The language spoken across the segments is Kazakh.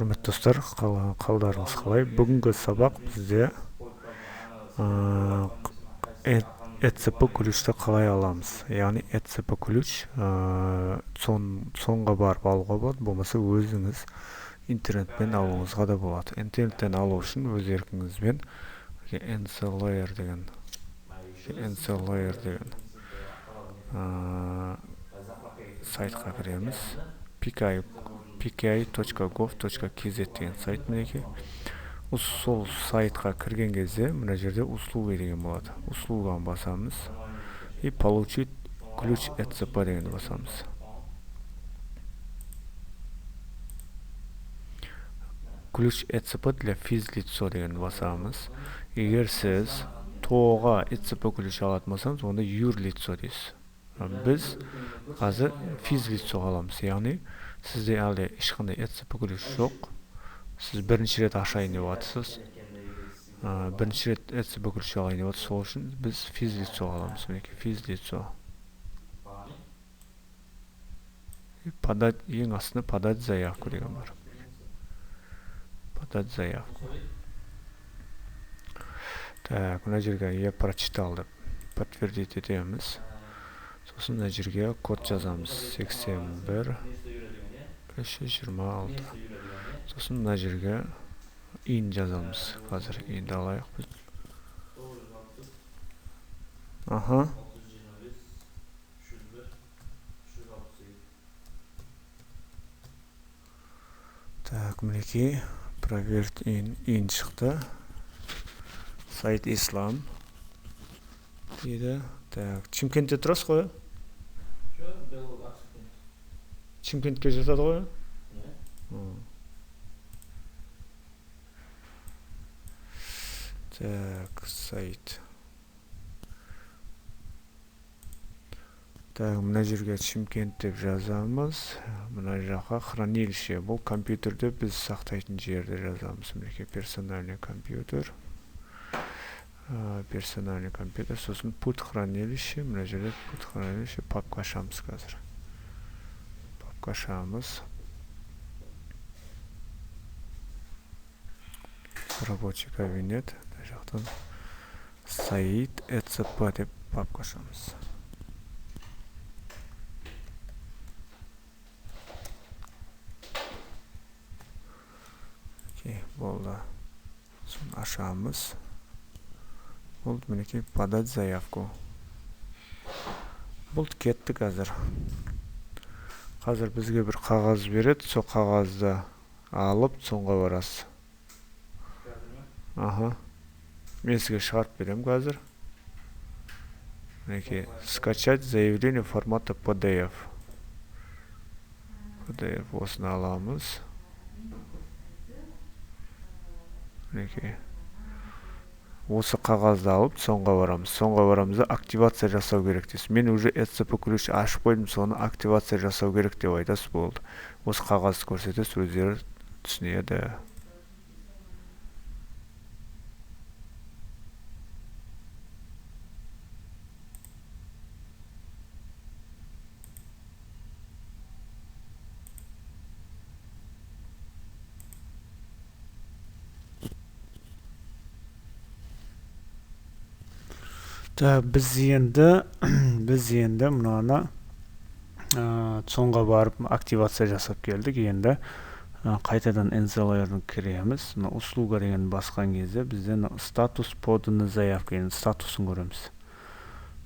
Құрметті достар, қалдарыңыз қалай? Бүгінгі сабақ бізде ECP ключті қалай аламыз? Яғни ECP ключ соңға барып алуға болады, болмаса өзіңіз интернетпен алуыңызға да болады. Интернеттен алу үшін өз еркіңізбен NCLayer деген сайтқа кіреміз. pki.gov.kz деген сайт мінеке. Сол сайтқа кірген кезде мына жерде услуги деген болады. Услуганы басамыз и получить ключ ECP деген басамыз. Ключ ECP для физлицо деген басамыз. Егер сіз тоға ECP ключ алатын болсаңыз, онда юрлицо дейсіз. Біз қазір физлицо аламыз, яғни сізде әлде ешқандай ECP ключ жоқ. Сіз бірінші рет ашайын деп жатырсыз. Бірінші рет ECP ключ алайын деп жатырсыз. Сол үшін біз физлицо аламыз. Физлицо. Ең астында подать заявку деген бар. Подать заявку. Так, мына жерге я прочитал деп подтвердить етеміз. Сосын мына жерге код жазамыз. 81 526. Сосын мына жерге ин жазамыз. Қазір инді алайық біз. Так, мінекей проверить ин шықты. Сайт ислам дейді. Так, Чимкентте тұрасыз ғой? Чимкентке жатады ғой? Так, сайт. Так, мына жерге Чимкент деп жазамыз. Мына жаққа хранилище. Бұл компьютерде біз сақтайтын жерді жазамыз. Мінеке персональный компьютер. Персональный компьютер. Сосын путь хранилище. Мына жерде путь хранилище. Папка ашамыз қазір. Папка ашамыз. Рабочий кабинет. Жақтан сайт ECP деп папка ашамыз. Болды. Соны ашамыз. Болды, мінекей подать заявку. Болды, кетті қазір. Қазір бізге бір қағаз береді. Сол қағазды алып, соңға барасыз. Мен сізге шығарып берем қазір. Мінекей, скачать заявление формата PDF. PDF осыны аламыз. Мінекей. Осы қағазды алып, соңға барамыз. Соңға барамызда активация жасау керек дейсіз. Мен уже ECP ключ ашып қойдым, соны активация жасау керек деп айтасыз, болды. Осы қағазды көрсетесіз, өздері түсінеді. Біз енді мұнаны соңға барып активация жасап келдік. Енді қайтадан NCLayer-ны кіреміз. Услуга деген басқан кезде бізден статус поданы заявка деген статусын көреміз.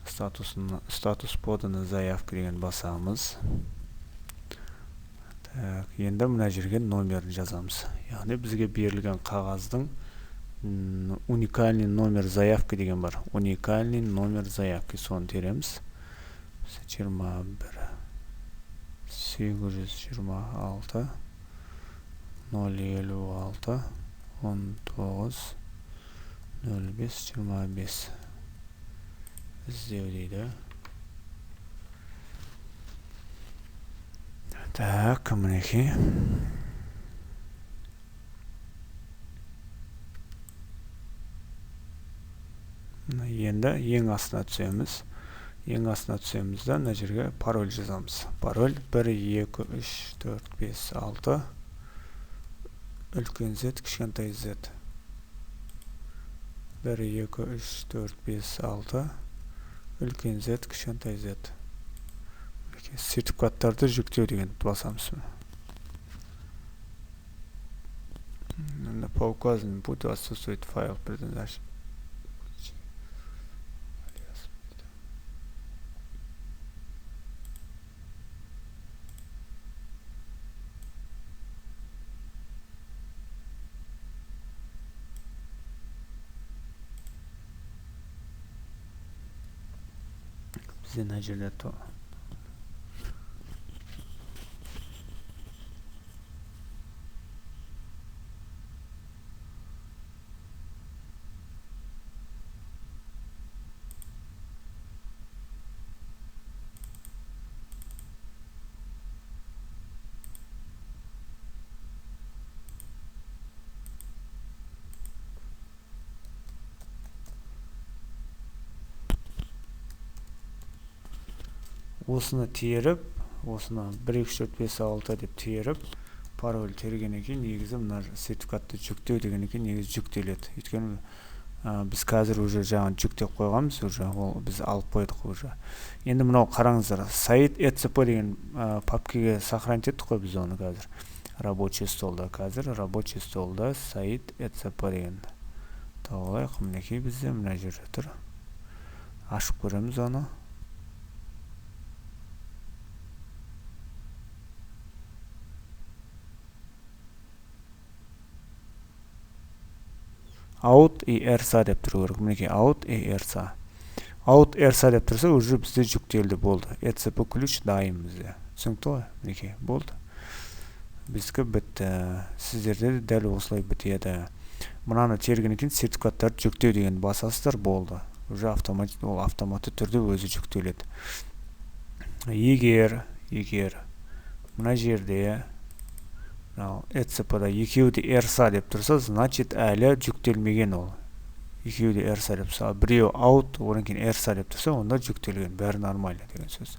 Статус поданы заявка деген басамыз. Енді мұна жерге номерін жазамыз. Яғни бізге берілген қағаздың уникальный номер заявки деген бар. Уникальный номер заявки. Соны тереміз. 21 826 056 19 05 25 іздеу дейді. Так, мінекей. Енді ең астына түсеміз. Ең астына түсемізді, мына жерге пароль жазамыз. Пароль 1 2 3 4 5 6 үлкен z, кішкентай z. 1, 2, 3, 4, 5, 6. Үлкен z, кішкентай z. Сертификаттарды жүктеу деген басамыз. По указанному пути отсутствует файл предназначен. Бізде мына жерде осыны теріп, осыны 1, 2, 3, 4, 5, 6 деп теріп, пароль тергеннен кейін негізі мына сертификатты жүктеу дегеннен кейін негізі жүктеледі. Өйткені біз қазір уже жаңа жүктеп қойғанбыз, уже ол біз алып қойдық уже. Енді мынау қараңыздар, сайт ECP деген папкеге сохранить еттік қой біз оны қазір. Рабочий столда қазір, рабочий столда сайт ECP деген. Тауылайық, мінекей бізде мына жерде тұр. Ашып көреміз оны. Out ERSA деп тұру керек. Мінекей out ERSA. Out ERSA деп тұрса, уже бізде жүктелді болды. ECP ключ дайын бізде. Түсінікті ғой? Мінекей болды. Біздікі бітті. Сіздерде дәл осылай бітеді. Мынаны тергеннен кейін сертификаттарды жүктеу деген басасыздар, болды. Уже автоматты түрде өзі жүктеледі. Егер мына жерде ECP-да екеуі де ERSA деп тұрса, значит әлі жүктелмеген ол. Екеуі де ERSA деп тұрса, біреу out, одан кейін ERSA деп тұрса, онда жүктелген, бәрі нормально деген сөз.